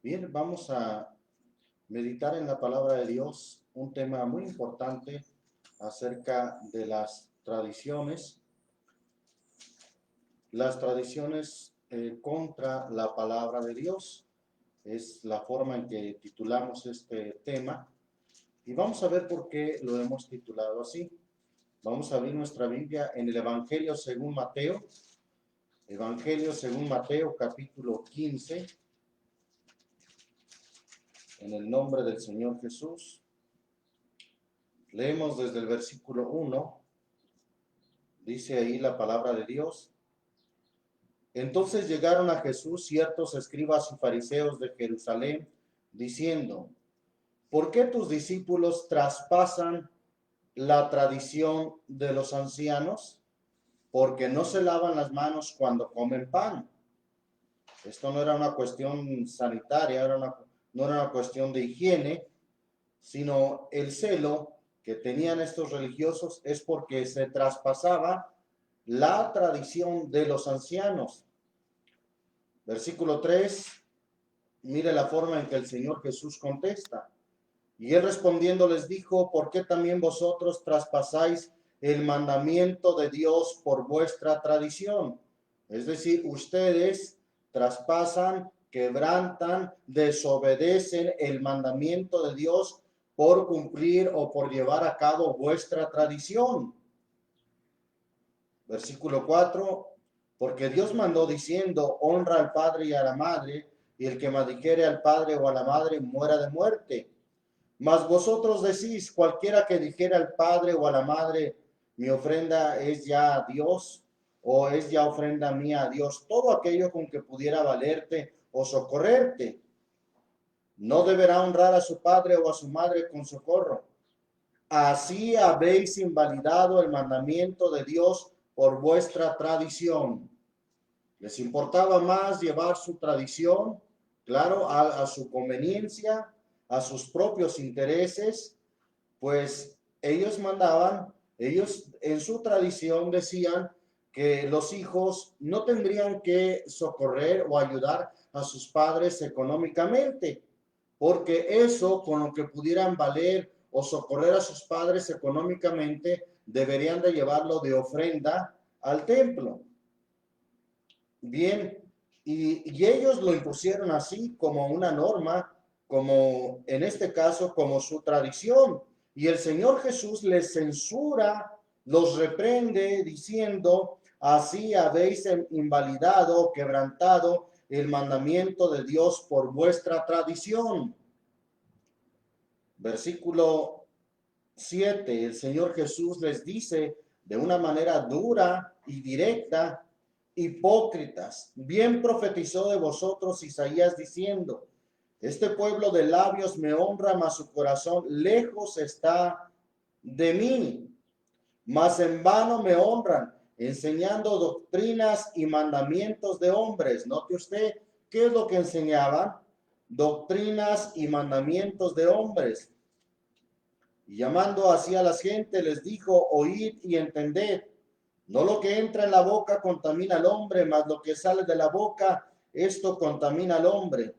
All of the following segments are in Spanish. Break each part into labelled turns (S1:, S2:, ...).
S1: Bien, vamos a meditar en la palabra de Dios, un tema muy importante acerca de las tradiciones. Las tradiciones contra la palabra de Dios es la forma en que titulamos este tema y vamos a ver por qué lo hemos titulado así. Vamos a abrir nuestra Biblia en el Evangelio según Mateo capítulo 15, en el nombre del Señor Jesús. Leemos desde el versículo 1, dice ahí la palabra de Dios. Entonces llegaron a Jesús ciertos escribas y fariseos de Jerusalén, diciendo: ¿por qué tus discípulos traspasan la tradición de los ancianos? Porque no se lavan las manos cuando comen pan. Esto no era una cuestión sanitaria, no era una cuestión de higiene, sino el celo que tenían estos religiosos es porque se traspasaba la tradición de los ancianos. Versículo 3, mire la forma en que el Señor Jesús contesta. Y él respondiendo les dijo: ¿por qué también vosotros traspasáis el mandamiento de Dios por vuestra tradición? Es decir, ustedes traspasan, quebrantan, desobedecen el mandamiento de Dios por cumplir o por llevar a cabo vuestra tradición. Versículo 4, porque Dios mandó diciendo: honra al padre y a la madre, y el que maldijere al padre o a la madre muera de muerte. Mas vosotros decís: cualquiera que dijera al padre o a la madre, mi ofrenda es ya a Dios, o es ya ofrenda mía a Dios, todo aquello con que pudiera valerte o socorrerte, no deberá honrar a su padre o a su madre con socorro. Así habéis invalidado el mandamiento de Dios por vuestra tradición. Les importaba más llevar su tradición, claro, a su conveniencia, a sus propios intereses, pues ellos mandaban, ellos en su tradición decían que los hijos no tendrían que socorrer o ayudar a sus padres económicamente, porque eso con lo que pudieran valer o socorrer a sus padres económicamente, deberían de llevarlo de ofrenda al templo. Bien, y ellos lo impusieron así como una norma, como en este caso, como su tradición. Y el Señor Jesús les censura, los reprende diciendo: así habéis invalidado, quebrantado el mandamiento de Dios por vuestra tradición. Versículo 7, el Señor Jesús les dice de una manera dura y directa: hipócritas, bien profetizó de vosotros Isaías diciendo: este pueblo de labios me honra, mas su corazón lejos está de mí. Mas en vano me honran, enseñando doctrinas y mandamientos de hombres. Note usted, ¿qué es lo que enseñaban? Doctrinas y mandamientos de hombres. Y llamando así a la gente, les dijo: oíd y entended. No lo que entra en la boca contamina al hombre, mas lo que sale de la boca, esto contamina al hombre.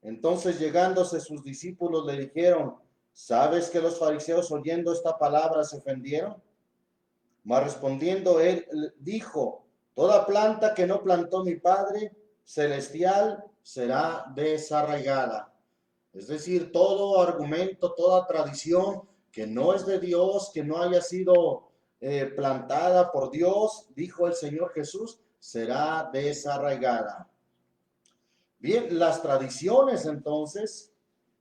S1: Entonces, llegándose sus discípulos, le dijeron: ¿sabes que los fariseos, oyendo esta palabra, se ofendieron? Mas respondiendo él dijo: toda planta que no plantó mi Padre celestial será desarraigada. Es decir, todo argumento, toda tradición que no es de Dios, que no haya sido plantada por Dios, dijo el Señor Jesús, será desarraigada. Bien, las tradiciones entonces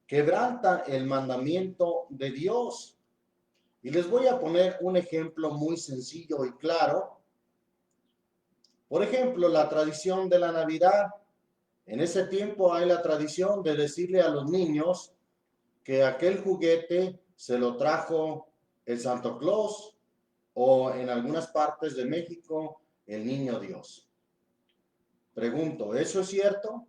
S1: quebrantan el mandamiento de Dios. Y les voy a poner un ejemplo muy sencillo y claro. Por ejemplo, la tradición de la Navidad. En ese tiempo hay la tradición de decirle a los niños que aquel juguete se lo trajo el Santo Claus, o en algunas partes de México el Niño Dios. Pregunto, ¿eso es cierto?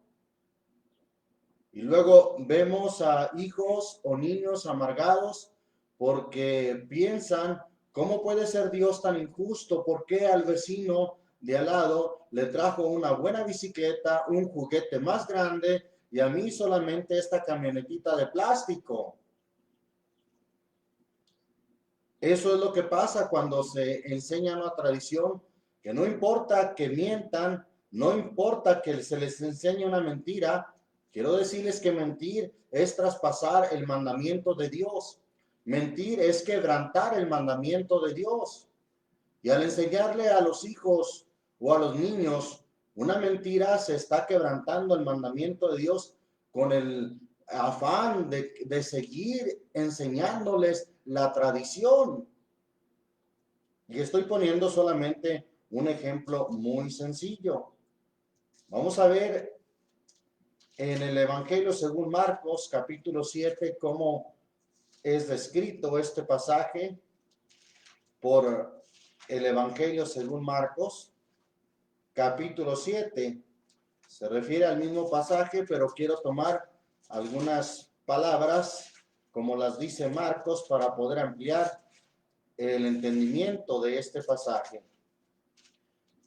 S1: Y luego vemos a hijos o niños amargados porque piensan: ¿cómo puede ser Dios tan injusto? ¿Por qué al vecino de al lado le trajo una buena bicicleta, un juguete más grande, y a mí solamente esta camionetita de plástico. Eso es lo que pasa cuando se enseña una tradición, que no importa que mientan, no importa que se les enseñe una mentira. Quiero decirles que mentir es traspasar el mandamiento de Dios. Mentir es quebrantar el mandamiento de Dios. Y al enseñarle a los hijos o a los niños una mentira, se está quebrantando el mandamiento de Dios con el afán de seguir enseñándoles la tradición. Y estoy poniendo solamente un ejemplo muy sencillo. Vamos a ver en el Evangelio según Marcos, capítulo 7, cómo es descrito este pasaje por el Evangelio según Marcos, capítulo 7. Se refiere al mismo pasaje, pero quiero tomar algunas palabras como las dice Marcos para poder ampliar el entendimiento de este pasaje.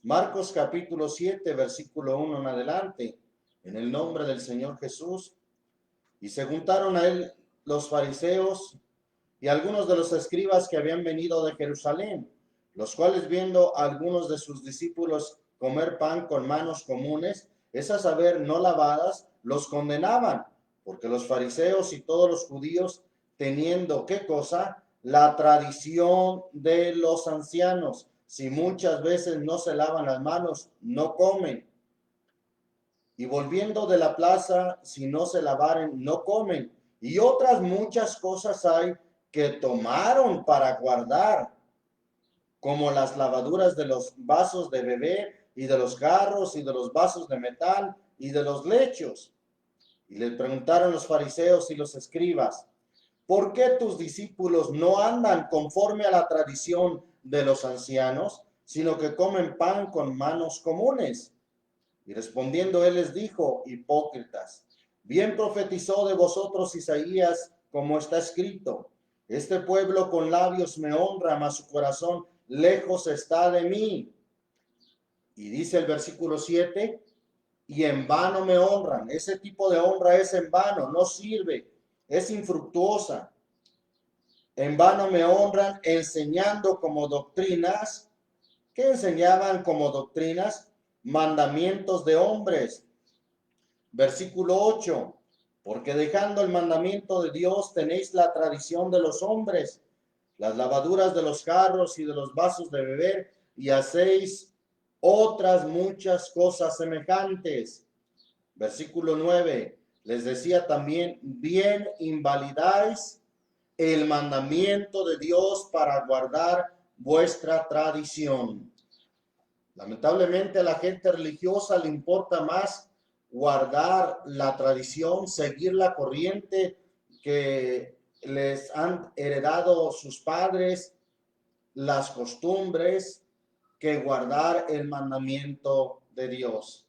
S1: Marcos capítulo 7, versículo 1 en adelante, en el nombre del Señor Jesús. Y se juntaron a él los fariseos y algunos de los escribas que habían venido de Jerusalén, los cuales viendo a algunos de sus discípulos comer pan con manos comunes, es a saber, no lavadas, los condenaban, porque los fariseos y todos los judíos, teniendo, ¿qué cosa? La tradición de los ancianos. Si muchas veces no se lavan las manos, no comen. Y volviendo de la plaza, si no se lavaren, no comen. Y otras muchas cosas hay que tomaron para guardar, como las lavaduras de los vasos de beber y de los jarros y de los vasos de metal y de los lechos. Y le preguntaron los fariseos y los escribas, ¿por qué tus discípulos no andan conforme a la tradición de los ancianos, sino que comen pan con manos comunes? Y respondiendo él les dijo, hipócritas, bien profetizó de vosotros Isaías, como está escrito, este pueblo con labios me honra, mas su corazón lejos está de mí. Y dice el versículo 7, y en vano me honran. Ese tipo de honra es en vano, no sirve, es infructuosa. En vano me honran enseñando como doctrinas. ¿Qué enseñaban como doctrinas? Mandamientos de hombres. Versículo 8. Porque dejando el mandamiento de Dios tenéis la tradición de los hombres, las lavaduras de los jarros y de los vasos de beber, y hacéis otras muchas cosas semejantes. Versículo 9. Les decía también, bien invalidáis el mandamiento de Dios para guardar vuestra tradición. Lamentablemente a la gente religiosa le importa más guardar la tradición, seguir la corriente que les han heredado sus padres, las costumbres, que guardar el mandamiento de Dios.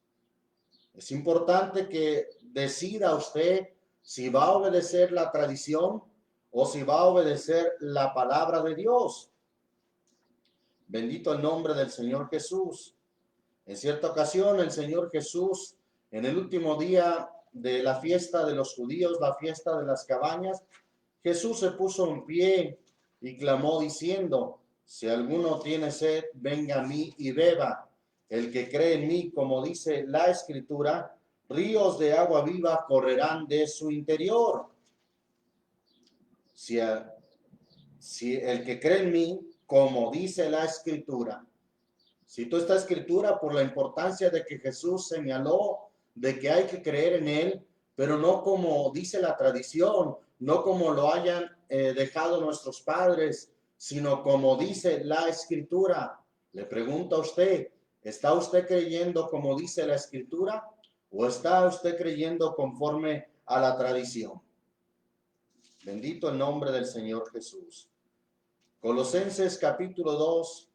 S1: Es importante que decida usted si va a obedecer la tradición o si va a obedecer la palabra de Dios. Bendito el nombre del Señor Jesús. En cierta ocasión, el Señor Jesús, en el último día de la fiesta de los judíos, la fiesta de las cabañas, Jesús se puso en pie y clamó diciendo, si alguno tiene sed, venga a mí y beba. El que cree en mí, como dice la Escritura, ríos de agua viva correrán de su interior. Si el que cree en mí, como dice la Escritura. Cito esta Escritura por la importancia de que Jesús señaló de que hay que creer en Él, pero no como dice la tradición, no como lo hayan dejado nuestros padres, sino como dice la Escritura. Le pregunto a usted, ¿está usted creyendo como dice la Escritura o está usted creyendo conforme a la tradición? Bendito el nombre del Señor Jesús. Colosenses capítulo 2.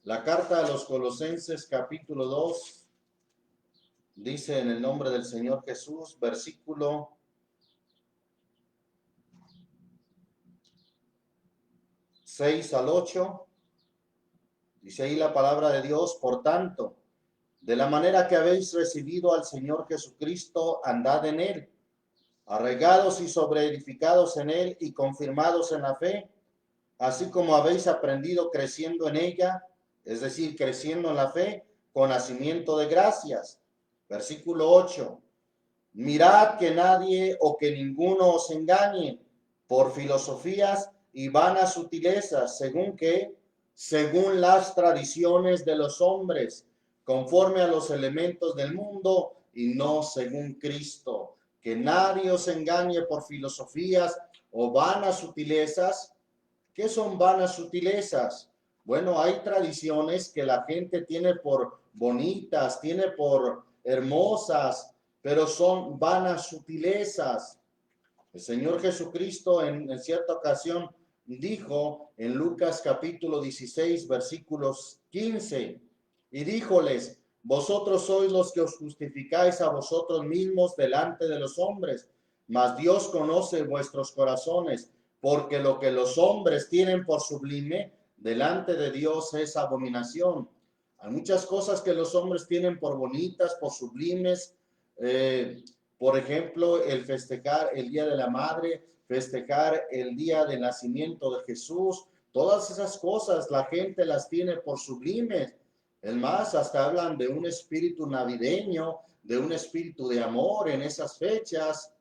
S1: La carta a los Colosenses capítulo 2 dice en el nombre del Señor Jesús, versículo 6 al 8, dice ahí la palabra de Dios, por tanto, De la manera que habéis recibido al Señor Jesucristo, andad en él, arraigados y sobreedificados en él y confirmados en la fe, así como habéis aprendido creciendo en ella, es decir, creciendo en la fe, con nacimiento de gracias. Versículo 8. Mirad que nadie o que ninguno os engañe por filosofías y vanas sutilezas, según las tradiciones de los hombres, conforme a los elementos del mundo y no según Cristo. Que nadie os engañe por filosofías o vanas sutilezas. ¿Qué son vanas sutilezas? Bueno, hay tradiciones que la gente tiene por bonitas, tiene por hermosas, pero son vanas sutilezas. El Señor Jesucristo en cierta ocasión dijo en Lucas capítulo 16, versículos 15, y díjoles, vosotros sois los que os justificáis a vosotros mismos delante de los hombres, mas Dios conoce vuestros corazones, porque lo que los hombres tienen por sublime, delante de Dios es abominación. Hay muchas cosas que los hombres tienen por bonitas, por sublimes, por ejemplo, el festejar el Día de la Madre, festejar el día del nacimiento de Jesús, todas esas cosas la gente las tiene por sublimes. Es más, hasta hablan de un espíritu navideño, de un espíritu de amor en esas fechas,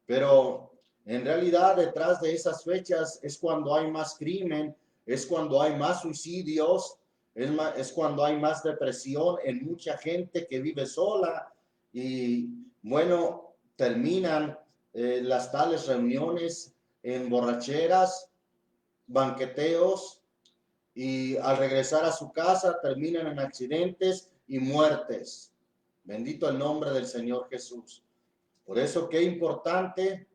S1: pero en realidad detrás de esas fechas es cuando hay más crimen, es cuando hay más suicidios, es cuando hay más depresión en mucha gente que vive sola y bueno, terminan las tales reuniones en borracheras, banqueteos y al regresar a su casa terminan en accidentes y muertes. Bendito el nombre del Señor Jesús. Por eso qué importante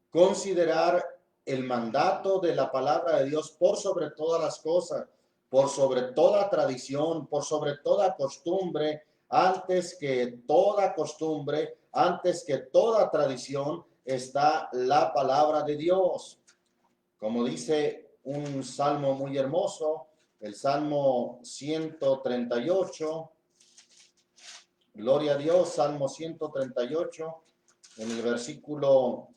S1: considerar el mandato de la palabra de Dios por sobre todas las cosas, por sobre toda tradición, por sobre toda costumbre, antes que toda costumbre, antes que toda tradición, está la palabra de Dios. Como dice un salmo muy hermoso, el Salmo 138, gloria a Dios, Salmo 138, en el versículo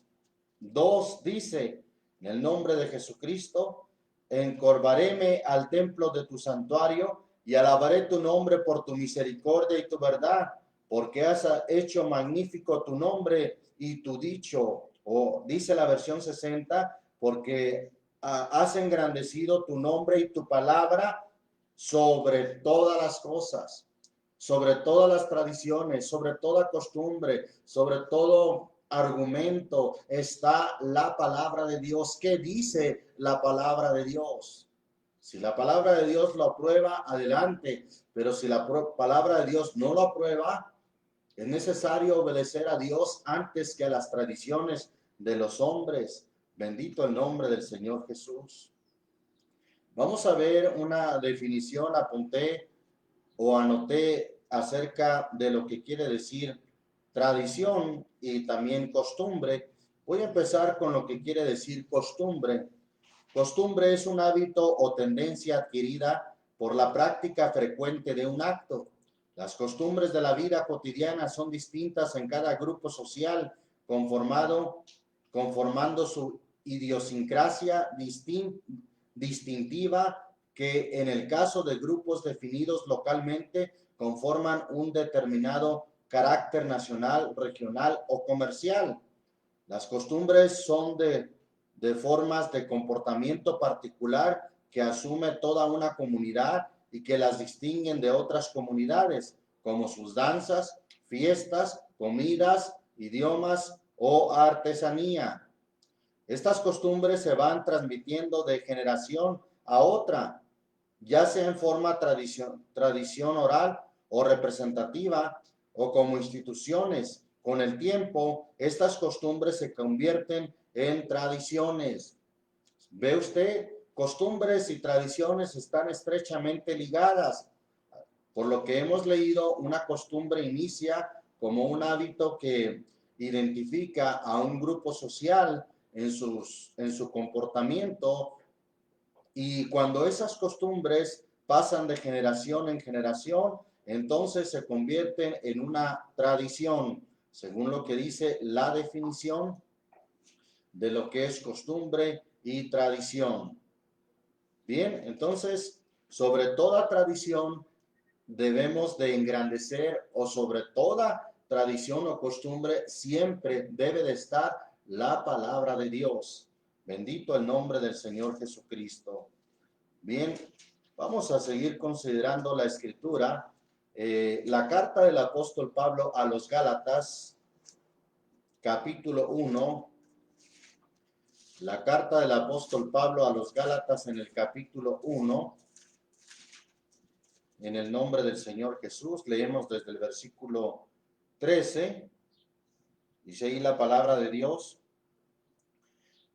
S1: 2 dice, en el nombre de Jesucristo, encorvaréme al templo de tu santuario y alabaré tu nombre por tu misericordia y tu verdad, porque has hecho magnífico tu nombre y tu dicho, o dice la versión 60, porque has engrandecido tu nombre y tu palabra sobre todas las cosas, sobre todas las tradiciones, sobre toda costumbre, sobre todo argumento está la palabra de Dios. ¿Qué dice la palabra de Dios? Si la palabra de Dios lo aprueba, adelante, pero si la palabra de Dios no lo aprueba, es necesario obedecer a Dios antes que a las tradiciones de los hombres. Bendito el nombre del Señor Jesús. Vamos a ver una definición, apunté o anoté acerca de lo que quiere decir tradición y también costumbre. Voy a empezar con lo que quiere decir costumbre. Costumbre es un hábito o tendencia adquirida por la práctica frecuente de un acto. Las costumbres de la vida cotidiana son distintas en cada grupo social, conformando su idiosincrasia distintiva que en el caso de grupos definidos localmente conforman un determinado carácter nacional, regional o comercial. Las costumbres son de formas de comportamiento particular que asume toda una comunidad y que las distinguen de otras comunidades, como sus danzas, fiestas, comidas, idiomas o artesanía. Estas costumbres se van transmitiendo de generación a otra, ya sea en forma tradición oral o representativa o como instituciones. Con el tiempo, estas costumbres se convierten en tradiciones. ¿Ve usted? Costumbres y tradiciones están estrechamente ligadas. Por lo que hemos leído, una costumbre inicia como un hábito que identifica a un grupo social en su comportamiento y cuando esas costumbres pasan de generación en generación, entonces se convierten en una tradición, según lo que dice la definición de lo que es costumbre y tradición. Bien, entonces, sobre toda tradición debemos de engrandecer, o sobre toda tradición o costumbre siempre debe de estar la palabra de Dios. Bendito el nombre del Señor Jesucristo. Bien, vamos a seguir considerando la escritura. La carta del apóstol Pablo a los Gálatas, capítulo 1. La carta del apóstol Pablo a los Gálatas en el capítulo 1. En el nombre del Señor Jesús, leemos desde el versículo 13. Dice ahí la palabra de Dios.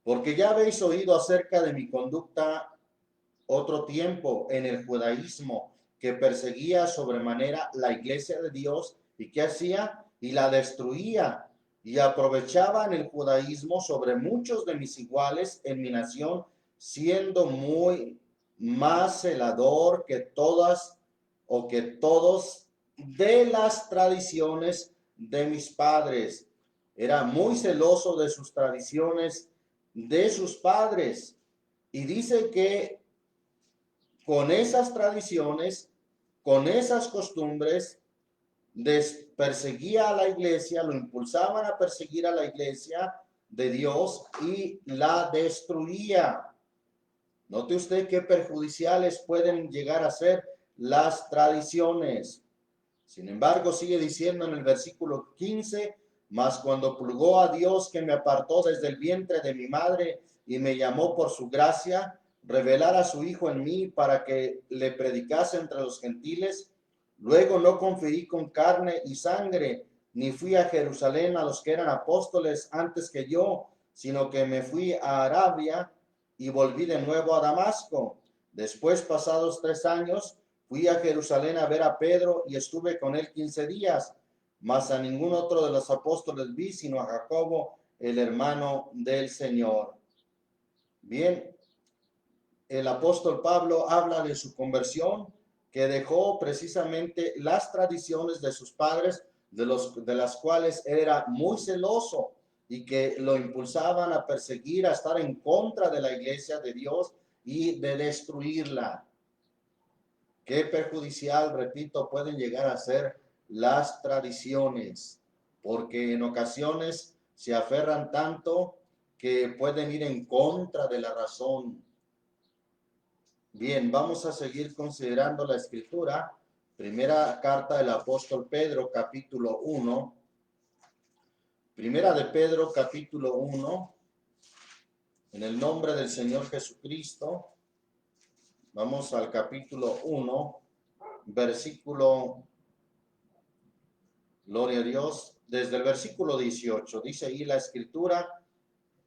S1: Porque ya habéis oído acerca de mi conducta otro tiempo en el judaísmo, que perseguía sobremanera la iglesia de Dios, y que hacía y la destruía, y aprovechaba en el judaísmo sobre muchos de mis iguales en mi nación, siendo muy más celador que todas o que todos de las tradiciones de mis padres. Era muy celoso de sus tradiciones de sus padres. Y dice que con esas tradiciones, con esas costumbres, perseguía a la iglesia, lo impulsaban a perseguir a la iglesia de Dios y la destruía. Note usted qué perjudiciales pueden llegar a ser las tradiciones. Sin embargo, sigue diciendo en el versículo 15, mas cuando plugó a Dios, que me apartó desde el vientre de mi madre y me llamó por su gracia, revelar a su Hijo en mí para que le predicase entre los gentiles, luego no conferí con carne y sangre, ni fui a Jerusalén a los que eran apóstoles antes que yo, sino que me fui a Arabia y volví de nuevo a Damasco. Después, pasados 3 años, fui a Jerusalén a ver a Pedro y estuve con él 15 días, mas a ningún otro de los apóstoles vi, sino a Jacobo, el hermano del Señor. Bien, el apóstol Pablo habla de su conversión, que dejó precisamente las tradiciones de sus padres, de las cuales era muy celoso y que lo impulsaban a perseguir, a estar en contra de la iglesia de Dios y de destruirla. Qué perjudicial, repito, pueden llegar a ser las tradiciones, porque en ocasiones se aferran tanto que pueden ir en contra de la razón. Bien, vamos a seguir considerando la escritura. Primera carta del apóstol Pedro, capítulo 1. Primera de Pedro, capítulo 1. En el nombre del Señor Jesucristo. Vamos al capítulo 1, versículo, gloria a Dios, desde el versículo 18. Dice ahí la escritura,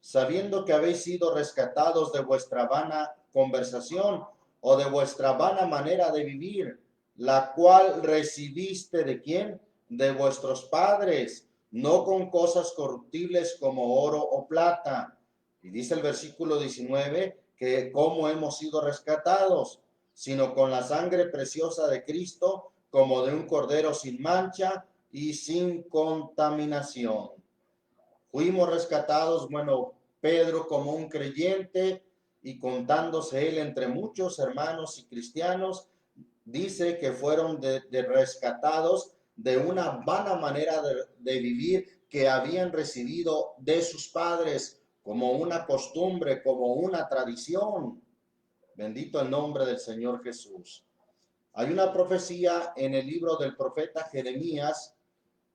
S1: sabiendo que habéis sido rescatados de vuestra vana conversación o de vuestra vana manera de vivir, la cual recibiste ¿de quién? De vuestros padres, no con cosas corruptibles como oro o plata. Y dice el versículo 19 que cómo hemos sido rescatados, sino con la sangre preciosa de Cristo, como de un cordero sin mancha y sin contaminación. Fuimos rescatados, bueno, Pedro como un creyente y contándose él entre muchos hermanos y cristianos, dice que fueron rescatados de una vana manera de vivir que habían recibido de sus padres como una costumbre, como una tradición. Bendito el nombre del Señor Jesús. Hay una profecía en el libro del profeta Jeremías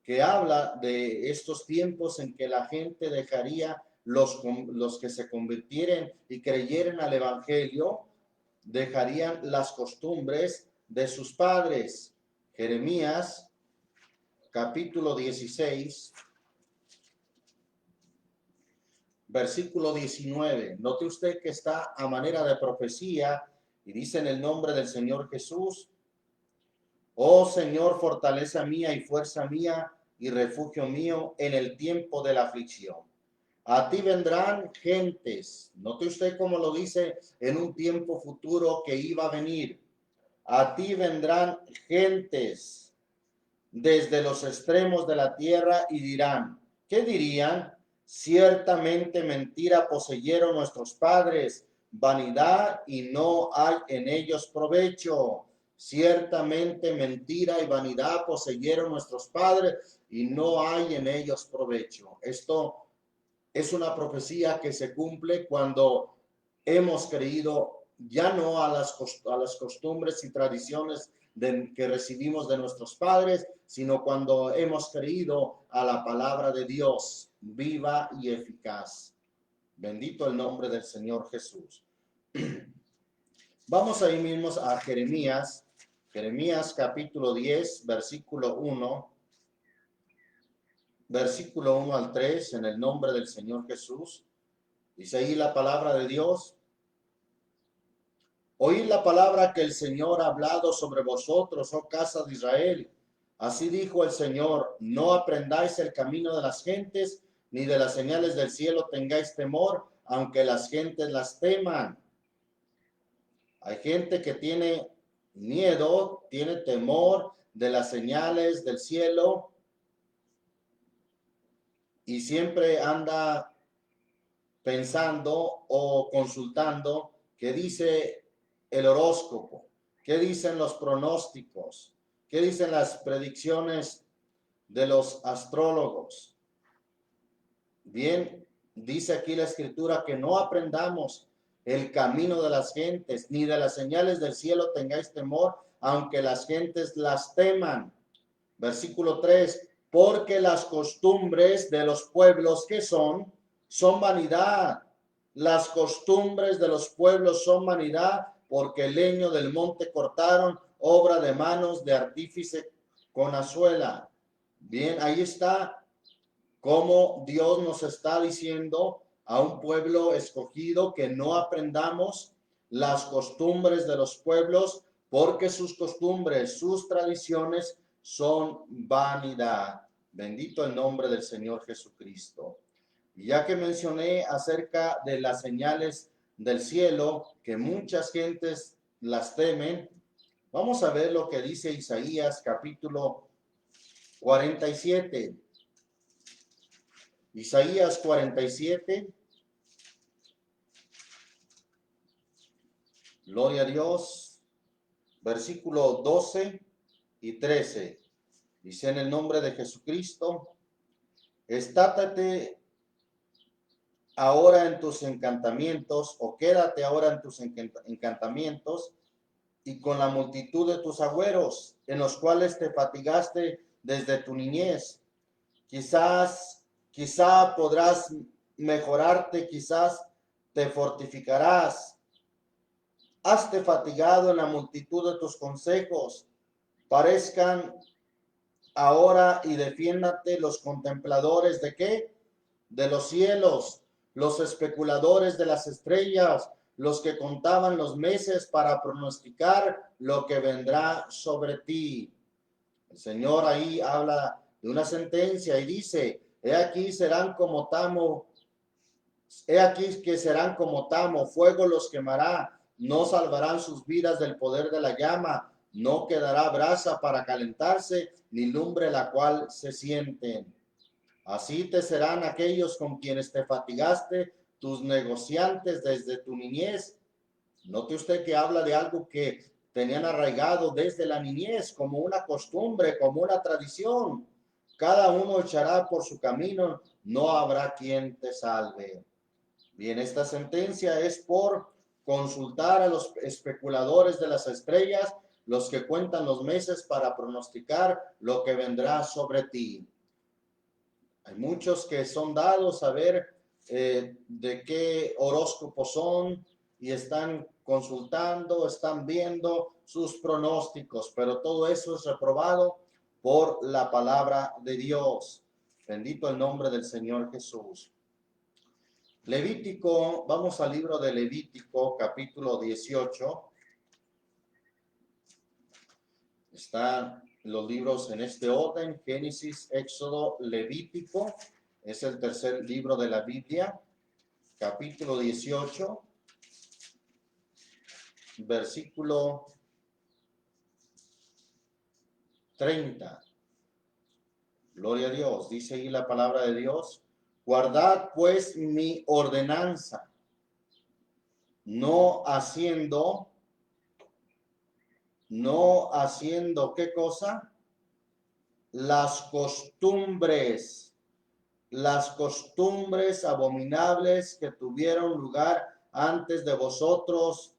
S1: que habla de estos tiempos en que la gente dejaría, los que se convirtieran y creyeran al Evangelio, dejarían las costumbres de sus padres. Jeremías, capítulo 16, versículo 19. Note usted que está a manera de profecía y dice en el nombre del Señor Jesús, oh Señor, fortaleza mía y fuerza mía y refugio mío en el tiempo de la aflicción. A ti vendrán gentes. Note usted cómo lo dice en un tiempo futuro que iba a venir. A ti vendrán gentes desde los extremos de la tierra y dirán, ¿qué dirían? Ciertamente mentira poseyeron nuestros padres, vanidad y no hay en ellos provecho. Ciertamente mentira y vanidad poseyeron nuestros padres y no hay en ellos provecho. Esto es una profecía que se cumple cuando hemos creído ya no a las costumbres y tradiciones que recibimos de nuestros padres, sino cuando hemos creído a la palabra de Dios viva y eficaz. Bendito el nombre del Señor Jesús. Vamos ahí mismo a Jeremías, Jeremías capítulo 10, versículo 1. Versículo 1 al 3, en el nombre del Señor Jesús. Dice ahí la palabra de Dios. Oíd la palabra que el Señor ha hablado sobre vosotros, oh casa de Israel. Así dijo el Señor, no aprendáis el camino de las gentes, ni de las señales del cielo tengáis temor, aunque las gentes las teman. Hay gente que tiene miedo, tiene temor de las señales del cielo y siempre anda pensando o consultando qué dice el horóscopo, qué dicen los pronósticos, qué dicen las predicciones de los astrólogos. Bien, dice aquí la escritura que no aprendamos el camino de las gentes, ni de las señales del cielo tengáis temor, aunque las gentes las teman. Versículo 3, porque las costumbres de los pueblos que son vanidad. Las costumbres de los pueblos son vanidad, porque el leño del monte cortaron, obra de manos de artífice con azuela. Bien, ahí está cómo Dios nos está diciendo a un pueblo escogido que no aprendamos las costumbres de los pueblos, porque sus costumbres, sus tradiciones son vanidad. Bendito el nombre del Señor Jesucristo. Y ya que mencioné acerca de las señales del cielo, que muchas gentes las temen, vamos a ver lo que dice Isaías capítulo 47. Isaías 47. Gloria a Dios. Versículo 12 y 13. Dice en el nombre de Jesucristo, estátate ahora en tus encantamientos, o quédate ahora en tus encantamientos, y con la multitud de tus agüeros, en los cuales te fatigaste desde tu niñez. Quizá podrás mejorarte, quizás te fortificarás. Hazte fatigado en la multitud de tus consejos. Parezcan ahora y defiéndate los contempladores de ¿qué? De los cielos, los especuladores de las estrellas, los que contaban los meses para pronosticar lo que vendrá sobre ti. El Señor ahí habla de una sentencia y dice, he aquí que serán como tamo, fuego los quemará, no salvarán sus vidas del poder de la llama, no quedará brasa para calentarse, ni lumbre la cual se sienten. Así te serán aquellos con quienes te fatigaste, tus negociantes desde tu niñez. Note usted que habla de algo que tenían arraigado desde la niñez, como una costumbre, como una tradición. Cada uno echará por su camino, no habrá quien te salve. Bien, esta sentencia es por consultar a los especuladores de las estrellas, los que cuentan los meses para pronosticar lo que vendrá sobre ti. Hay muchos que son dados a ver de qué horóscopos son y están consultando, están viendo sus pronósticos, pero todo eso es reprobado por la palabra de Dios. Bendito el nombre del Señor Jesús. Levítico, vamos al libro de Levítico, capítulo 18. Están los libros en este orden: Génesis, Éxodo, Levítico. Es el tercer libro de la Biblia. Capítulo 18, versículo 30. Gloria a Dios. Dice ahí la palabra de Dios. Guardad pues mi ordenanza, no haciendo, ¿qué cosa? Las costumbres abominables que tuvieron lugar antes de vosotros,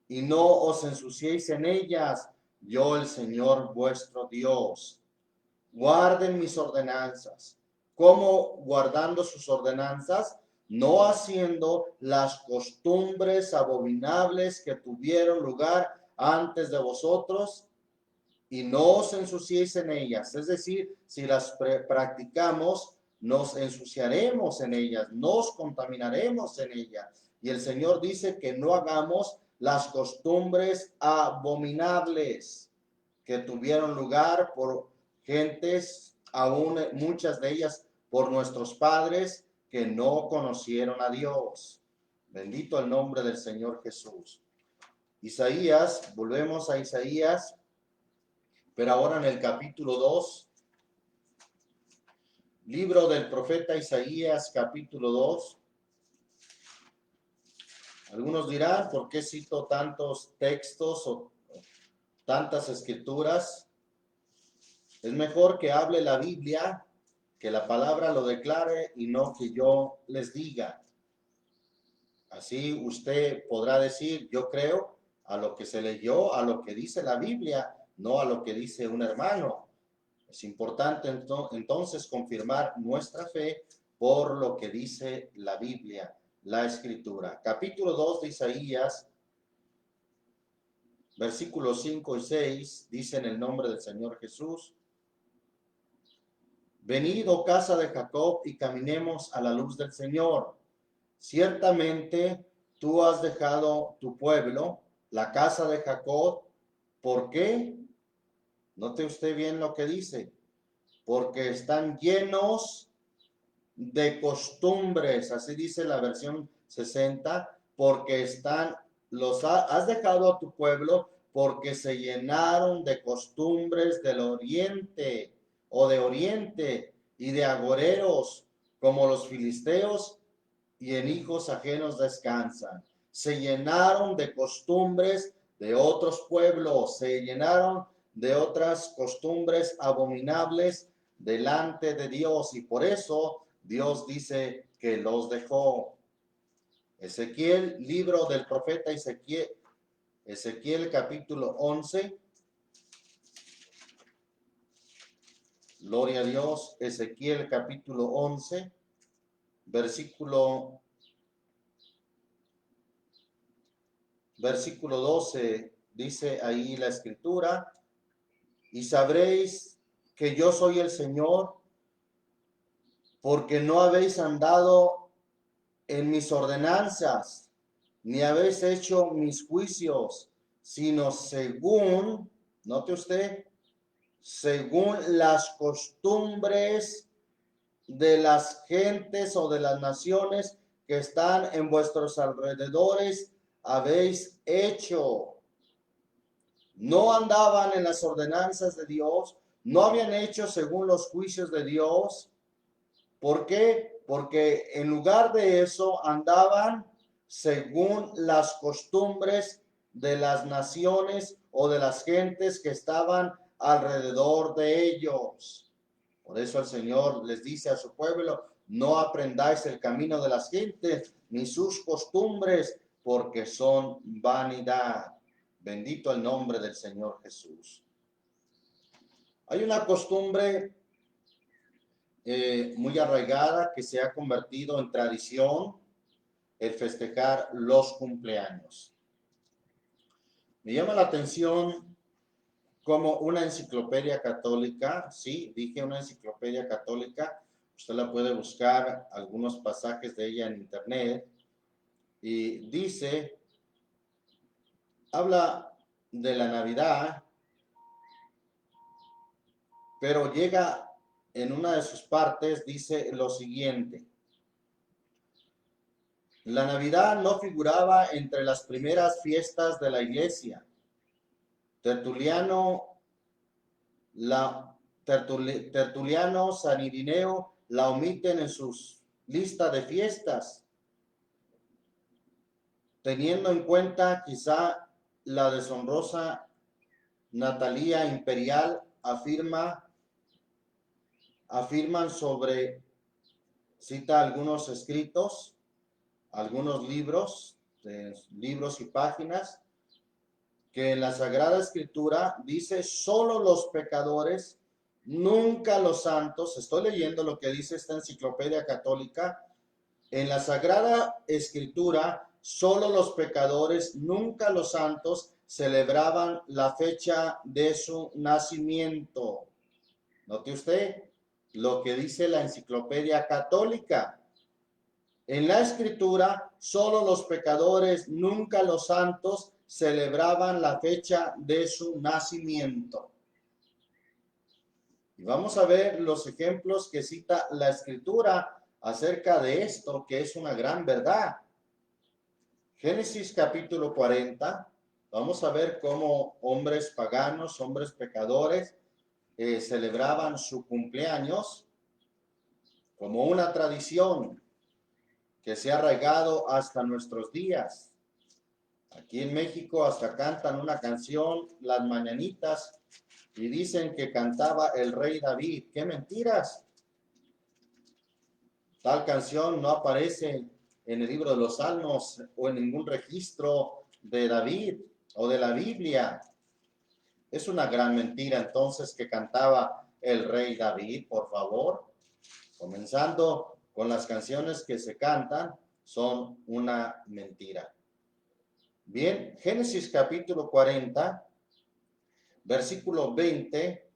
S1: y no os ensuciéis en ellas, yo el Señor vuestro Dios. Guarden mis ordenanzas. ¿Cómo guardando sus ordenanzas? No haciendo las costumbres abominables que tuvieron lugar antes de vosotros, y no os ensuciéis en ellas. Es decir, si las practicamos, nos ensuciaremos en ellas, nos contaminaremos en ellas. Y el Señor dice que no hagamos las costumbres abominables que tuvieron lugar por gentes, aún muchas de ellas por nuestros padres que no conocieron a Dios. Bendito el nombre del Señor Jesús. Isaías, volvemos a Isaías, pero ahora en el capítulo 2, libro del profeta Isaías, capítulo 2. Algunos dirán, ¿por qué cito tantos textos o tantas escrituras? Es mejor que hable la Biblia, que la palabra lo declare y no que yo les diga. Así usted podrá decir, yo creo a lo que se leyó, a lo que dice la Biblia, no a lo que dice un hermano. Es importante entonces confirmar nuestra fe por lo que dice la Biblia, la Escritura. Capítulo 2 de Isaías, versículos 5 y 6, dice en el nombre del Señor Jesús: Venid, oh casa de Jacob, y caminemos a la luz del Señor. Ciertamente tú has dejado tu pueblo, la casa de Jacob. ¿Por qué? Note usted bien lo que dice. Porque están llenos de costumbres, así dice la versión 60, porque has dejado a tu pueblo porque se llenaron de costumbres del oriente o de oriente y de agoreros, como los filisteos, y en hijos ajenos descansan. Se llenaron de costumbres de otros pueblos, se llenaron de otras costumbres abominables delante de Dios, y por eso Dios dice que los dejó. Ezequiel, libro del profeta Ezequiel capítulo 11. Gloria a Dios. Ezequiel capítulo 11, versículo 12, dice ahí la escritura: y sabréis que yo soy el Señor, porque no habéis andado en mis ordenanzas, ni habéis hecho mis juicios, sino según, note usted, según las costumbres de las gentes o de las naciones que están en vuestros alrededores, habéis hecho. No andaban en las ordenanzas de Dios, no habían hecho según los juicios de Dios. ¿Por qué? Porque en lugar de eso andaban según las costumbres de las naciones o de las gentes que estaban alrededor de ellos. Por eso el Señor les dice a su pueblo: no aprendáis el camino de las gentes ni sus costumbres, porque son vanidad. Bendito el nombre del Señor Jesús. Hay una costumbre muy arraigada que se ha convertido en tradición, el festejar los cumpleaños. Me llama la atención como una enciclopedia católica, sí, dije una enciclopedia católica, usted la puede buscar, algunos pasajes de ella en internet, y dice, habla de la Navidad, pero llega en una de sus partes, dice lo siguiente: la Navidad no figuraba entre las primeras fiestas de la iglesia. Tertuliano La Tertuliano, San Irineo la omiten en sus listas de fiestas, teniendo en cuenta quizá la deshonrosa Natalia imperial. Afirman sobre, cita algunos escritos, algunos libros y páginas, que en la Sagrada Escritura dice solo los pecadores, nunca los santos. Estoy leyendo lo que dice esta enciclopedia católica. En la Sagrada Escritura, solo los pecadores, nunca los santos, celebraban la fecha de su nacimiento. Note usted lo que dice la enciclopedia católica. En la Escritura, solo los pecadores, nunca los santos, celebraban la fecha de su nacimiento. Y vamos a ver los ejemplos que cita la Escritura acerca de esto, que es una gran verdad. Génesis capítulo 40, vamos a ver cómo hombres paganos, hombres pecadores, celebraban su cumpleaños como una tradición que se ha arraigado hasta nuestros días. Aquí en México hasta cantan una canción, Las Mañanitas, y dicen que cantaba el rey David. ¡Qué mentiras! Tal canción no aparece en el libro de los Salmos o en ningún registro de David o de la Biblia. Es una gran mentira entonces que cantaba el rey David, por favor. Comenzando con las canciones que se cantan, son una mentira. Bien, Génesis capítulo 40, versículo 20,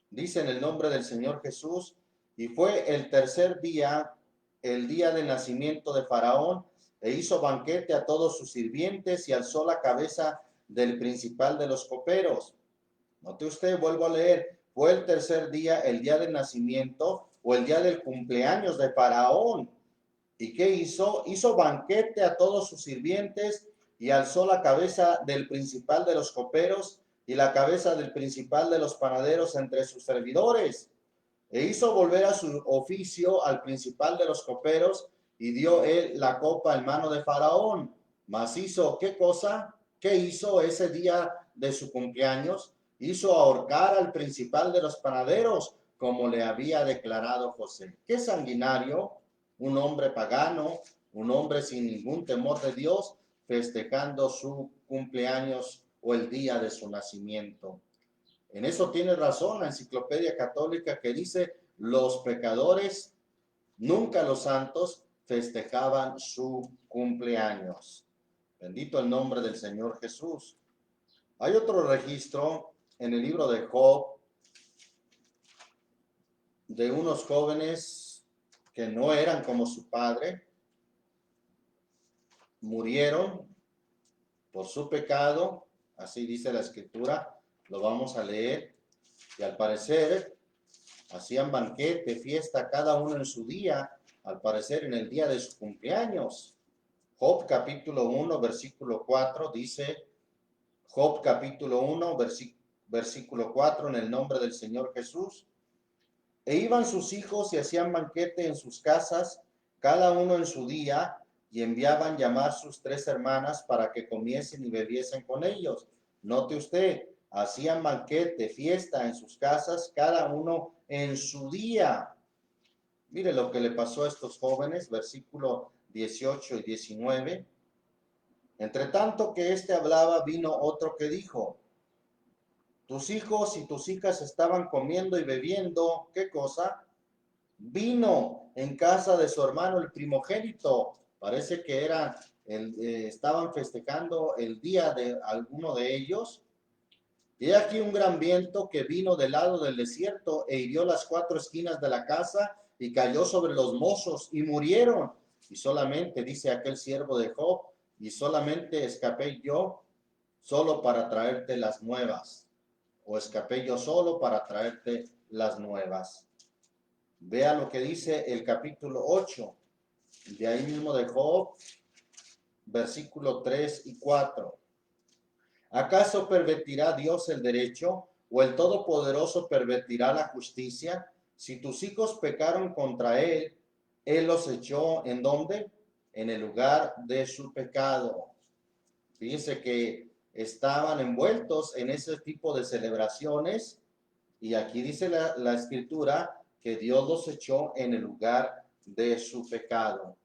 S1: dice en el nombre del Señor Jesús, y fue el tercer día, el día del nacimiento de Faraón, e hizo banquete a todos sus sirvientes y alzó la cabeza del principal de los coperos. Note usted, vuelvo a leer, fue el tercer día, el día del nacimiento o el día del cumpleaños de Faraón. ¿Y qué hizo? Hizo banquete a todos sus sirvientes y alzó la cabeza del principal de los coperos y la cabeza del principal de los panaderos entre sus servidores. E hizo volver a su oficio al principal de los coperos y dio él la copa en mano de Faraón. Mas hizo, ¿qué cosa? ¿Qué hizo ese día de su cumpleaños? Hizo ahorcar al principal de los panaderos, como le había declarado José. ¡Qué sanguinario! Un hombre pagano, un hombre sin ningún temor de Dios, festejando su cumpleaños o el día de su nacimiento. En eso tiene razón la enciclopedia católica que dice, los pecadores, nunca los santos, festejaban su cumpleaños. Bendito el nombre del Señor Jesús. Hay otro registro en el libro de Job de unos jóvenes que no eran como su padre, murieron por su pecado, así dice la Escritura, lo vamos a leer, y al parecer hacían banquete, fiesta, cada uno en su día, al parecer en el día de su cumpleaños. Job capítulo 1, versículo 4 dice, Job capítulo 1, versículo 4, en el nombre del Señor Jesús. E iban sus hijos y hacían banquete en sus casas, cada uno en su día, y enviaban llamar sus 3 hermanas para que comiesen y bebiesen con ellos. Note usted, hacían banquete, fiesta en sus casas, cada uno en su día. Mire lo que le pasó a estos jóvenes, versículo 18 y 19. Entre tanto que éste hablaba, vino otro que dijo, tus hijos y tus hijas estaban comiendo y bebiendo, ¿qué cosa? Vino en casa de su hermano el primogénito. Parece que estaban festejando el día de alguno de ellos. Y aquí un gran viento que vino del lado del desierto e hirió las 4 esquinas de la casa y cayó sobre los mozos y murieron. Y solamente, dice aquel siervo de Job, y solamente escapé yo solo para traerte las nuevas. O escapé yo solo para traerte las nuevas. Vea lo que dice el capítulo 8, de ahí mismo de Job, versículo 3 y 4. ¿Acaso pervertirá Dios el derecho ¿O el Todopoderoso pervertirá la justicia? Si tus hijos pecaron contra él, él los echó ¿en dónde? En el lugar de su pecado. Fíjense que estaban envueltos en ese tipo de celebraciones y aquí dice la escritura que Dios los echó en el lugar de su pecado.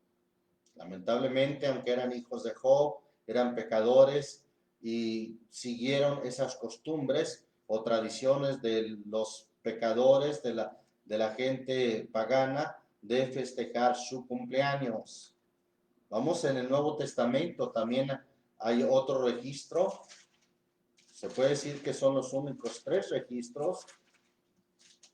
S1: Lamentablemente, aunque eran hijos de Job, eran pecadores y siguieron esas costumbres o tradiciones de los pecadores, de la gente pagana, de festejar su cumpleaños. Vamos en el Nuevo Testamento, también hay otro registro. Se puede decir que son los únicos 3 registros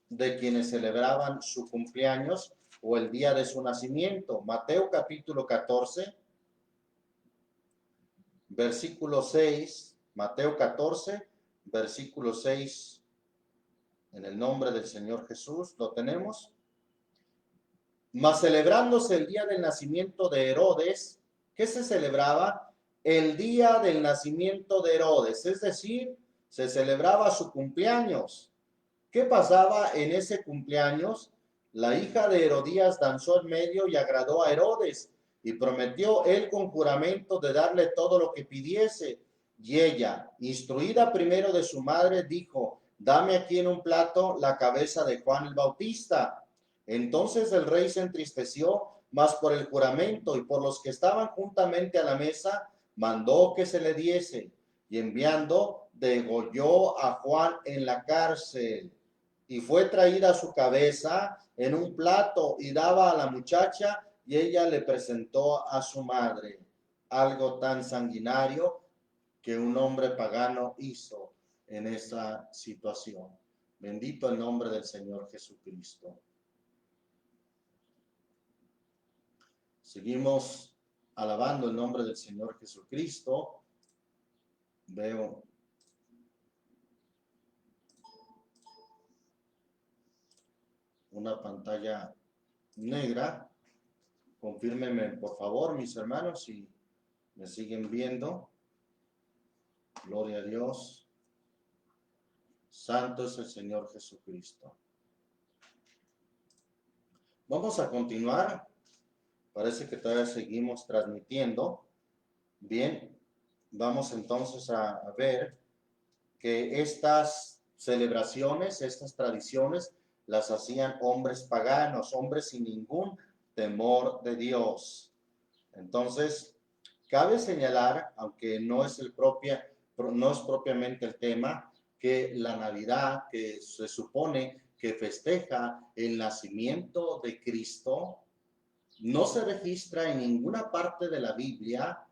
S1: de quienes celebraban su cumpleaños o el día de su nacimiento. Mateo capítulo 14, versículo 6, Mateo 14, versículo 6, en el nombre del Señor Jesús, ¿lo tenemos? Mas celebrándose el día del nacimiento de Herodes, ¿qué se celebraba? El día del nacimiento de Herodes, es decir, se celebraba su cumpleaños. ¿Qué pasaba en ese cumpleaños? La hija de Herodías danzó en medio y agradó a Herodes, y prometió él con juramento de darle todo lo que pidiese. Y ella, instruida primero de su madre, dijo: dame aquí en un plato la cabeza de Juan el Bautista. Entonces el rey se entristeció, mas por el juramento y por los que estaban juntamente a la mesa, mandó que se le diese, y enviando, degolló a Juan en la cárcel. Y fue traída su cabeza en un plato y daba a la muchacha, y ella le presentó a su madre. Algo tan sanguinario que un hombre pagano hizo en esa situación. Bendito el nombre del Señor Jesucristo. Seguimos alabando el nombre del Señor Jesucristo. Veo una pantalla negra. Confírmenme, por favor, mis hermanos, si me siguen viendo. Gloria a Dios. Santo es el Señor Jesucristo. Vamos a continuar. Parece que todavía seguimos transmitiendo. Bien, vamos entonces a ver que estas celebraciones, estas tradiciones, las hacían hombres paganos, hombres sin ningún temor de Dios. Entonces, cabe señalar, aunque no es propiamente el tema, que la Navidad, que se supone que festeja el nacimiento de Cristo, no se registra en ninguna parte de la Biblia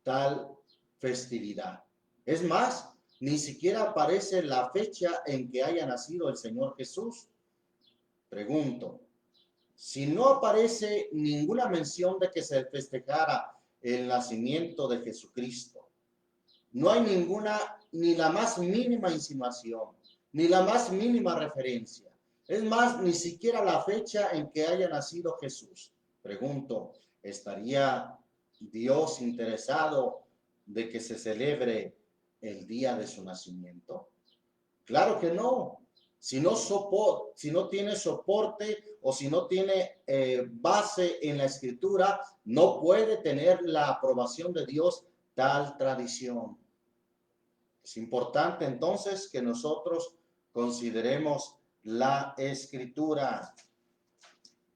S1: tal festividad. Es más, ni siquiera aparece la fecha en que haya nacido el Señor Jesús. Pregunto, si no aparece ninguna mención de que se festejara el nacimiento de Jesucristo, no hay ninguna, ni la más mínima insinuación, ni la más mínima referencia. Es más, ni siquiera la fecha en que haya nacido Jesús. Pregunto, ¿estaría Dios interesado de que se celebre el día de su nacimiento? Claro que no. Si no tiene soporte o si no tiene base en la escritura, no puede tener la aprobación de Dios tal tradición. Es importante entonces que nosotros consideremos la escritura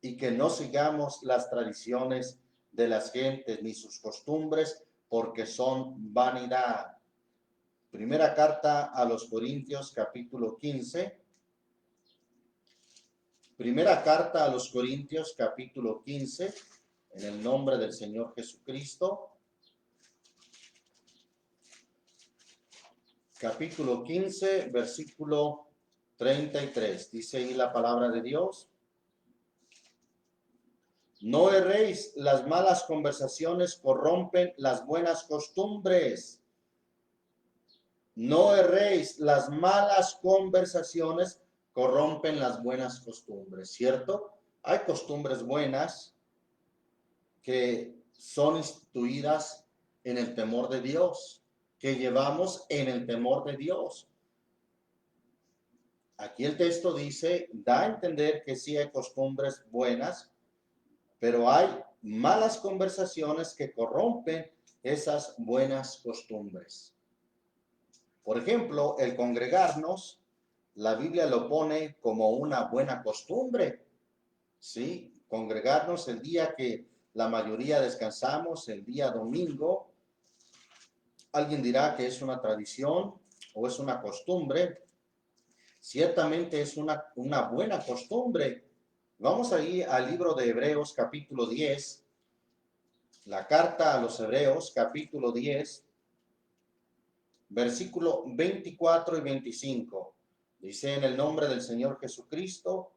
S1: y que no sigamos las tradiciones de las gentes ni sus costumbres, porque son vanidad. Primera carta a los Corintios, capítulo 15. Primera carta a los Corintios, capítulo 15, en el nombre del Señor Jesucristo. Capítulo 15, versículo 33. Dice ahí la palabra de Dios: no erréis, las malas conversaciones corrompen las buenas costumbres. No erréis, las malas conversaciones corrompen las buenas costumbres, ¿cierto? Hay costumbres buenas que son instituidas en el temor de Dios, que llevamos en el temor de Dios. Aquí el texto dice, da a entender que sí hay costumbres buenas, pero hay malas conversaciones que corrompen esas buenas costumbres. Por ejemplo, el congregarnos, la Biblia lo pone como una buena costumbre, ¿sí? Congregarnos el día que la mayoría descansamos, el día domingo. Alguien dirá que es una tradición o es una costumbre. Ciertamente es una buena costumbre. Vamos ahí al libro de Hebreos capítulo 10, la carta a los Hebreos capítulo 10, versículo 24 y 25. Dice: en el nombre del Señor Jesucristo,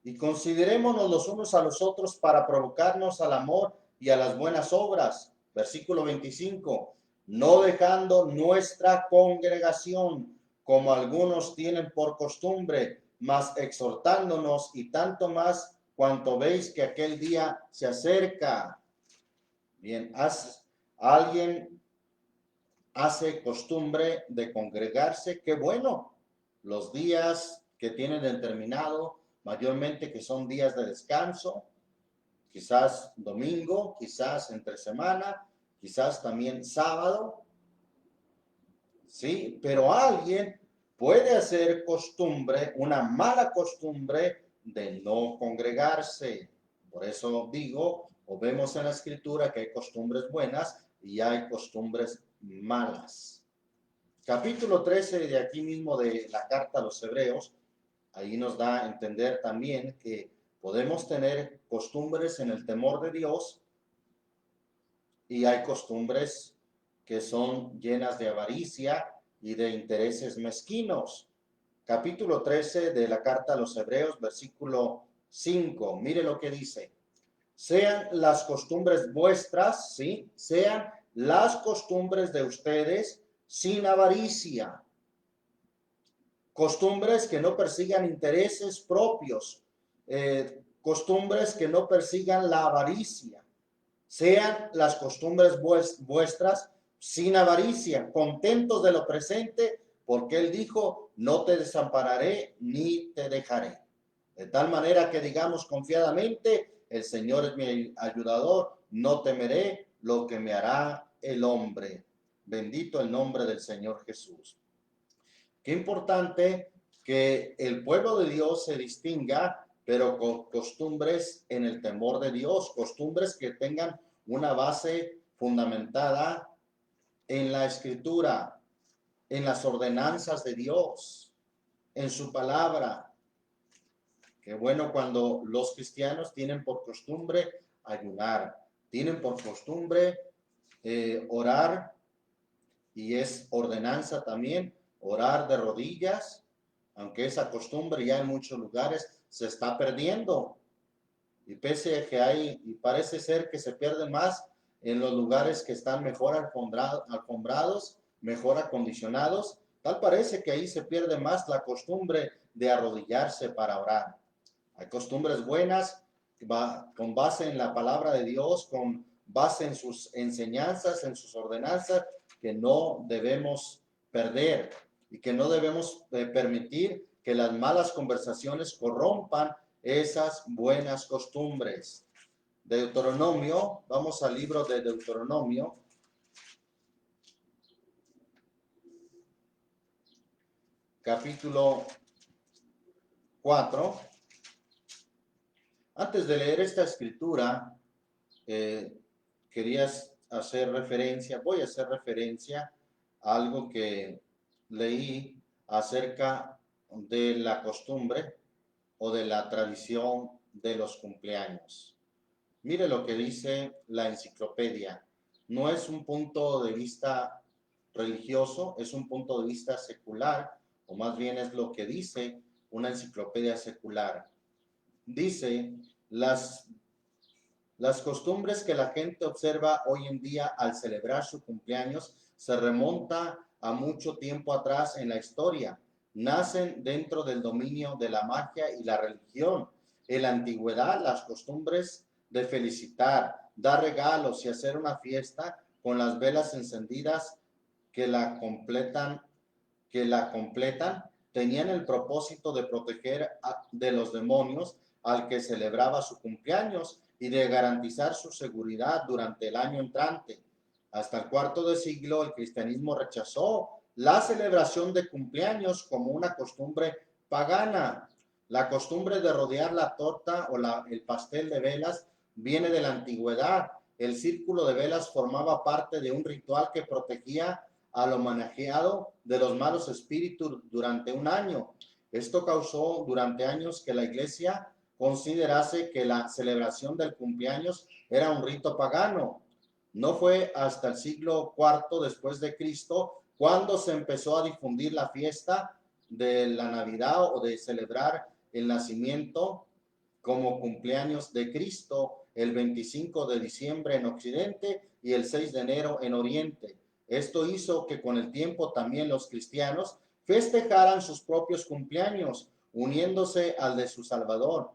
S1: y considerémonos los unos a los otros para provocarnos al amor y a las buenas obras. Versículo 25. No dejando nuestra congregación, como algunos tienen por costumbre, mas exhortándonos, y tanto más cuanto veis que aquel día se acerca. Bien, alguien hace costumbre de congregarse, qué bueno. Los días que tienen determinado, mayormente que son días de descanso, quizás domingo, quizás entre semana, quizás también sábado, ¿sí? Pero alguien puede hacer costumbre, una mala costumbre de no congregarse. Por eso digo, o vemos en la escritura que hay costumbres buenas y hay costumbres malas. Capítulo 13 de aquí mismo de la carta a los Hebreos, ahí nos da a entender también que podemos tener costumbres en el temor de Dios y hay costumbres que son llenas de avaricia y de intereses mezquinos. Capítulo 13 de la carta a los Hebreos, versículo 5. Mire lo que dice. Sean las costumbres vuestras, ¿sí? Sean las costumbres de ustedes sin avaricia. Costumbres que no persigan intereses propios. Costumbres que no persigan la avaricia. Sean las costumbres vuestras sin avaricia, contentos de lo presente, porque Él dijo, no te desampararé ni te dejaré. De tal manera que digamos confiadamente, el Señor es mi ayudador, no temeré lo que me hará el hombre. Bendito el nombre del Señor Jesús. Qué importante que el pueblo de Dios se distinga, pero con costumbres en el temor de Dios, costumbres que tengan una base fundamentada en la Escritura, en las ordenanzas de Dios, en su palabra. Qué bueno cuando los cristianos tienen por costumbre ayunar, tienen por costumbre orar, y es ordenanza también orar de rodillas, aunque esa costumbre ya en muchos lugares se está perdiendo. Y pese a que hay, y parece ser que se pierde más en los lugares que están mejor alfombrados, mejor acondicionados, tal parece que ahí se pierde más la costumbre de arrodillarse para orar. Hay costumbres buenas con base en la palabra de Dios, con base en sus enseñanzas, en sus ordenanzas, que no debemos perder y que no debemos permitir que las malas conversaciones corrompan esas buenas costumbres. Deuteronomio, vamos al libro de Deuteronomio, capítulo 4. Antes de leer esta escritura, querías hacer referencia, voy a hacer referencia a algo que leí acerca de la costumbre o de la tradición de los cumpleaños. Mire lo que dice la enciclopedia. No es un punto de vista religioso, es un punto de vista secular, o más bien es lo que dice una enciclopedia secular. Dice, las costumbres que la gente observa hoy en día al celebrar su cumpleaños se remonta a mucho tiempo atrás en la historia. Nacen dentro del dominio de la magia y la religión. En la antigüedad, las costumbres de felicitar, dar regalos y hacer una fiesta con las velas encendidas que la completan, tenían el propósito de proteger de los demonios al que celebraba su cumpleaños y de garantizar su seguridad durante el año entrante. Hasta el cuarto de siglo, el cristianismo rechazó la celebración de cumpleaños como una costumbre pagana. La costumbre de rodear la torta o el pastel de velas viene de la antigüedad. El círculo de velas formaba parte de un ritual que protegía al homenajeado de los malos espíritus durante un año. Esto causó durante años que la iglesia considerase que la celebración del cumpleaños era un rito pagano. No fue hasta el siglo IV después de Cristo cuando se empezó a difundir la fiesta de la Navidad o de celebrar el nacimiento como cumpleaños de Cristo, el 25 de diciembre en Occidente y el 6 de enero en Oriente. Esto hizo que con el tiempo también los cristianos festejaran sus propios cumpleaños, uniéndose al de su Salvador.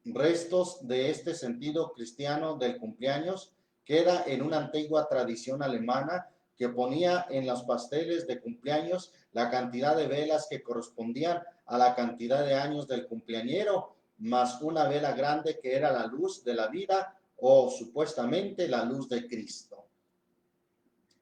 S1: Restos de este sentido cristiano del cumpleaños queda en una antigua tradición alemana que ponía en los pasteles de cumpleaños la cantidad de velas que correspondían a la cantidad de años del cumpleañero, más una vela grande que era la luz de la vida o supuestamente la luz de Cristo.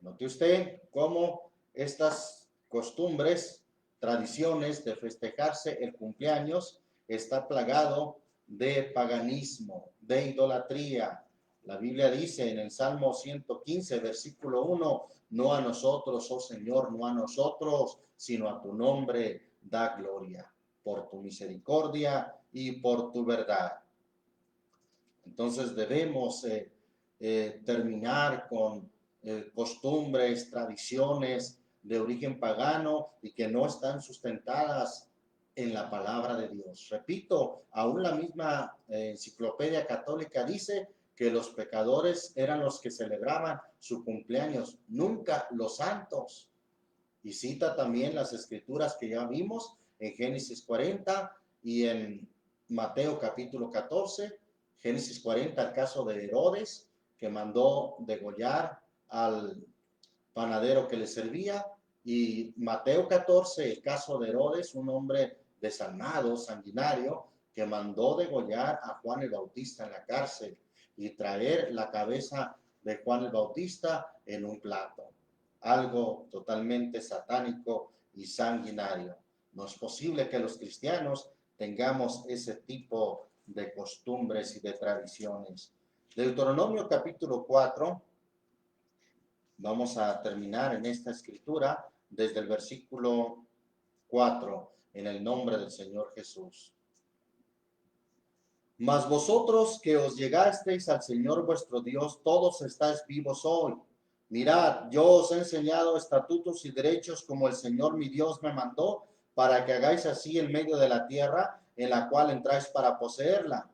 S1: Note usted cómo estas costumbres, tradiciones de festejarse el cumpleaños está plagado de paganismo, de idolatría. La Biblia dice en el Salmo 115, versículo 1, no a nosotros, oh Señor, no a nosotros, sino a tu nombre da gloria, por tu misericordia y por tu verdad. Entonces debemos terminar con costumbres, tradiciones de origen pagano y que no están sustentadas en la palabra de Dios. Repito, aún la misma enciclopedia católica dice que los pecadores eran los que celebraban su cumpleaños, nunca los santos. Y cita también las escrituras que ya vimos en Génesis 40 y en Mateo capítulo 14. Génesis 40, el caso de Herodes, que mandó degollar al panadero que le servía, y Mateo 14, el caso de Herodes, un hombre desalmado, sanguinario, que mandó degollar a Juan el Bautista en la cárcel y traer la cabeza de Juan el Bautista en un plato. Algo totalmente satánico y sanguinario. No es posible que los cristianos tengamos ese tipo de costumbres y de tradiciones. Deuteronomio capítulo 4, vamos a terminar en esta escritura desde el versículo 4, en el nombre del Señor Jesús. Mas vosotros que os llegasteis al Señor vuestro Dios, todos estáis vivos hoy. Mirad, yo os he enseñado estatutos y derechos como el Señor mi Dios me mandó, para que hagáis así en medio de la tierra en la cual entráis para poseerla.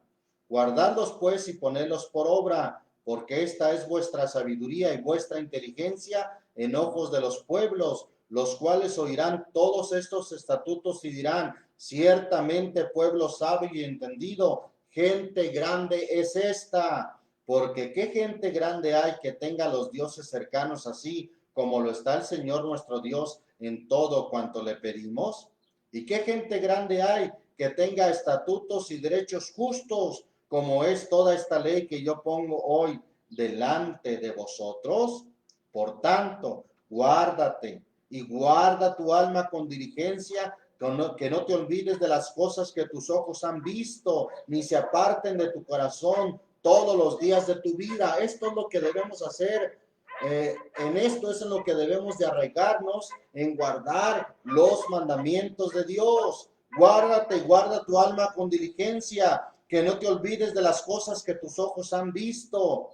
S1: Guardadlos pues y ponedlos por obra, porque esta es vuestra sabiduría y vuestra inteligencia en ojos de los pueblos, los cuales oirán todos estos estatutos y dirán, ciertamente pueblo sabio y entendido, gente grande es esta, porque qué gente grande hay que tenga los dioses cercanos así, como lo está el Señor nuestro Dios en todo cuanto le pedimos. Y qué gente grande hay que tenga estatutos y derechos justos, como es toda esta ley que yo pongo hoy delante de vosotros. Por tanto, guárdate y guarda tu alma con diligencia, que no te olvides de las cosas que tus ojos han visto, ni se aparten de tu corazón todos los días de tu vida. Esto es lo que debemos hacer. En esto es en lo que debemos de arraigarnos, en guardar los mandamientos de Dios. Guárdate y guarda tu alma con diligencia, que no te olvides de las cosas que tus ojos han visto,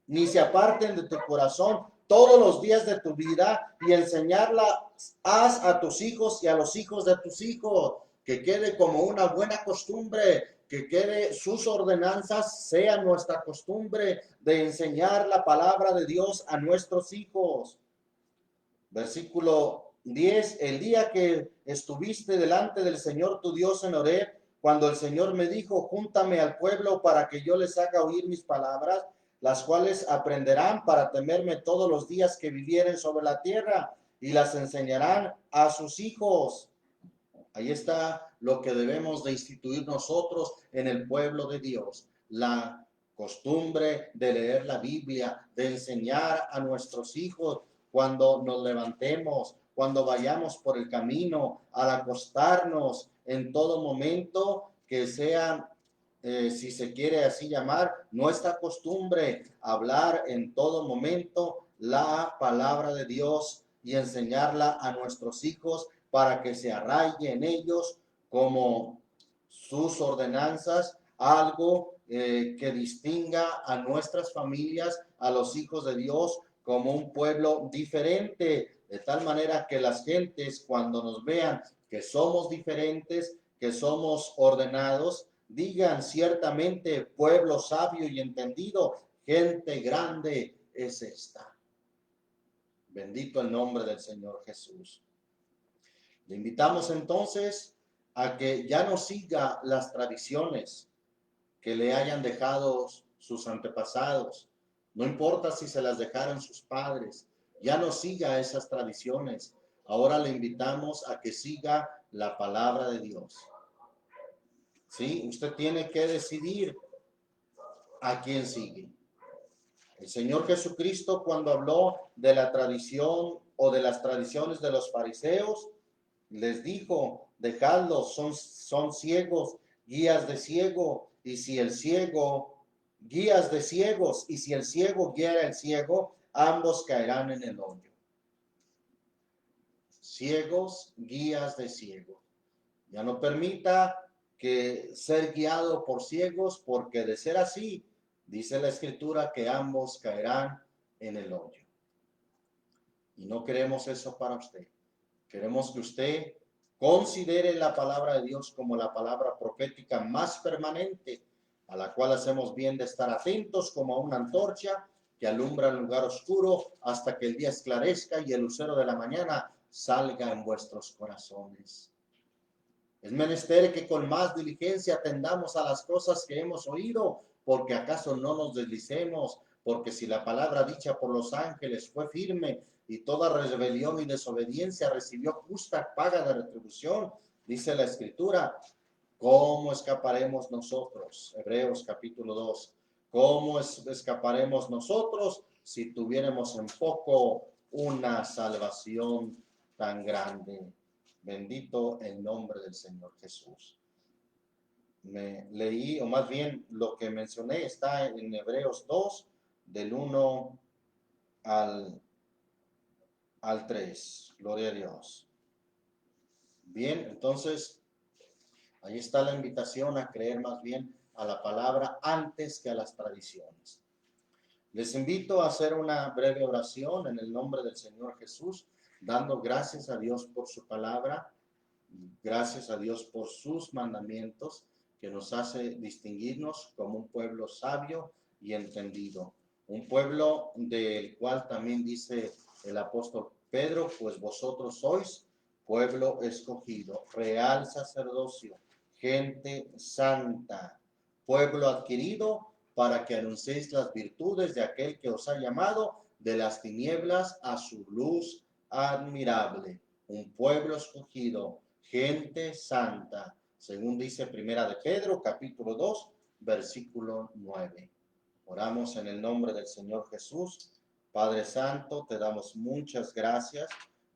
S1: ni se aparten de tu corazón todos los días de tu vida, y enseñarlas a tus hijos y a los hijos de tus hijos, que quede como una buena costumbre, que quede sus ordenanzas, sea nuestra costumbre de enseñar la palabra de Dios a nuestros hijos. Versículo 10, el día que estuviste delante del Señor tu Dios en Horeb, cuando el Señor me dijo, júntame al pueblo para que yo les haga oír mis palabras, las cuales aprenderán para temerme todos los días que vivieren sobre la tierra, y las enseñarán a sus hijos. Ahí está lo que debemos de instituir nosotros en el pueblo de Dios. La costumbre de leer la Biblia, de enseñar a nuestros hijos cuando nos levantemos, cuando vayamos por el camino, al acostarnos, en todo momento, que sea, si se quiere así llamar, nuestra costumbre, hablar en todo momento la palabra de Dios y enseñarla a nuestros hijos para que se arraigue en ellos como sus ordenanzas, algo que distinga a nuestras familias, a los hijos de Dios, como un pueblo diferente, de tal manera que las gentes cuando nos vean que somos diferentes, que somos ordenados, digan ciertamente pueblo sabio y entendido, gente grande es esta. Bendito el nombre del Señor Jesús. Le invitamos entonces a que ya no siga las tradiciones que le hayan dejado sus antepasados. No importa si se las dejaron sus padres, ya no siga esas tradiciones. Ahora le invitamos a que siga la palabra de Dios. Sí, usted tiene que decidir a quién sigue. El Señor Jesucristo, cuando habló de la tradición o de las tradiciones de los fariseos, les dijo, dejadlos, son ciegos, guías de ciego, y si el ciego, guías de ciegos, y si el ciego guiara al ciego, ambos caerán en el hoyo. Ciegos, guías de ciegos. Ya no permita que ser guiado por ciegos, porque de ser así, dice la Escritura que ambos caerán en el hoyo. Y no queremos eso para usted. Queremos que usted considere la palabra de Dios como la palabra profética más permanente, a la cual hacemos bien de estar atentos como a una antorcha que alumbra el lugar oscuro hasta que el día esclarezca y el lucero de la mañana salga en vuestros corazones. Es menester que con más diligencia atendamos a las cosas que hemos oído, porque acaso no nos deslicemos, porque si la palabra dicha por los ángeles fue firme y toda rebelión y desobediencia recibió justa paga de retribución, dice la Escritura, ¿cómo escaparemos nosotros? Hebreos capítulo 2. ¿Cómo escaparemos nosotros si tuviéramos en poco una salvación tan grande? Bendito el nombre del Señor Jesús. Me leí, o más bien lo que mencioné está en Hebreos 2, del 1 al 3. Gloria a Dios. Bien, entonces, ahí está la invitación a creer más bien a la palabra antes que a las tradiciones. Les invito a hacer una breve oración en el nombre del Señor Jesús, dando gracias a Dios por su palabra, gracias a Dios por sus mandamientos, que nos hace distinguirnos como un pueblo sabio y entendido. Un pueblo del cual también dice el apóstol Pedro, pues vosotros sois pueblo escogido, real sacerdocio, gente santa, pueblo adquirido para que anunciéis las virtudes de aquel que os ha llamado de las tinieblas a su luz admirable. Un pueblo escogido, gente santa, según dice Primera de Pedro, capítulo 2, versículo 9. Oramos en el nombre del Señor Jesús. Padre Santo, te damos muchas gracias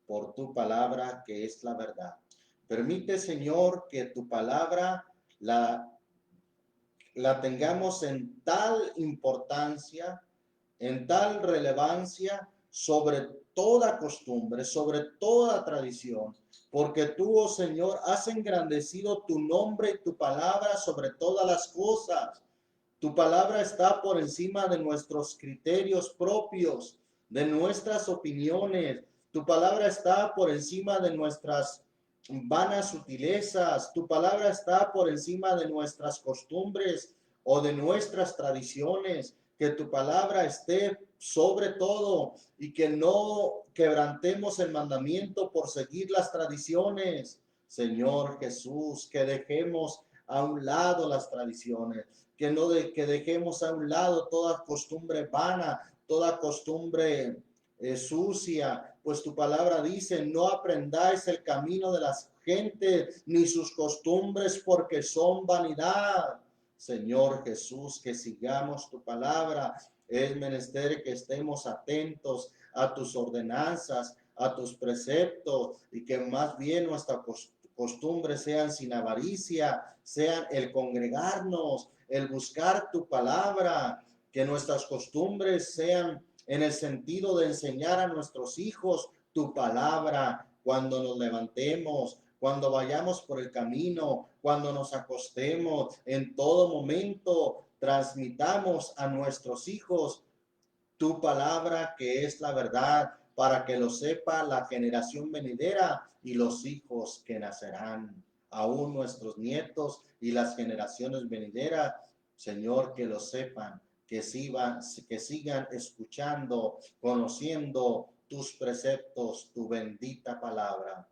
S1: por tu palabra que es la verdad. Permite, Señor, que tu palabra la tengamos en tal importancia, en tal relevancia sobre toda costumbre, sobre toda tradición, porque tú, oh Señor, has engrandecido tu nombre y tu palabra sobre todas las cosas. Tu palabra está por encima de nuestros criterios propios, de nuestras opiniones. Tu palabra está por encima de nuestras vanas sutilezas. Tu palabra está por encima de nuestras costumbres o de nuestras tradiciones. Que tu palabra esté sobre todo y que no quebrantemos el mandamiento por seguir las tradiciones. Señor Jesús, que dejemos a un lado las tradiciones, que dejemos a un lado toda costumbre vana, toda costumbre sucia, pues tu palabra dice, no aprendáis el camino de las gentes, ni sus costumbres, porque son vanidad. Señor Jesús, que sigamos tu palabra. Es menester que estemos atentos a tus ordenanzas, a tus preceptos, y que más bien nuestras costumbres sean sin avaricia, sean el congregarnos, el buscar tu palabra, que nuestras costumbres sean en el sentido de enseñar a nuestros hijos tu palabra cuando nos levantemos, cuando vayamos por el camino, cuando nos acostemos, en todo momento transmitamos a nuestros hijos tu palabra, que es la verdad, para que lo sepa la generación venidera y los hijos que nacerán, aún nuestros nietos y las generaciones venideras. Señor, que lo sepan, que sigan escuchando, conociendo tus preceptos, tu bendita palabra.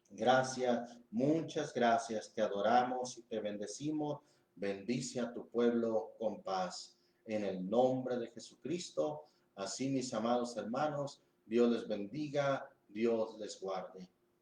S1: Gracias, muchas gracias. Te adoramos y te bendecimos. Bendice a tu pueblo con paz. En el nombre de Jesucristo. Así, mis amados hermanos, Dios les bendiga, Dios les guarde.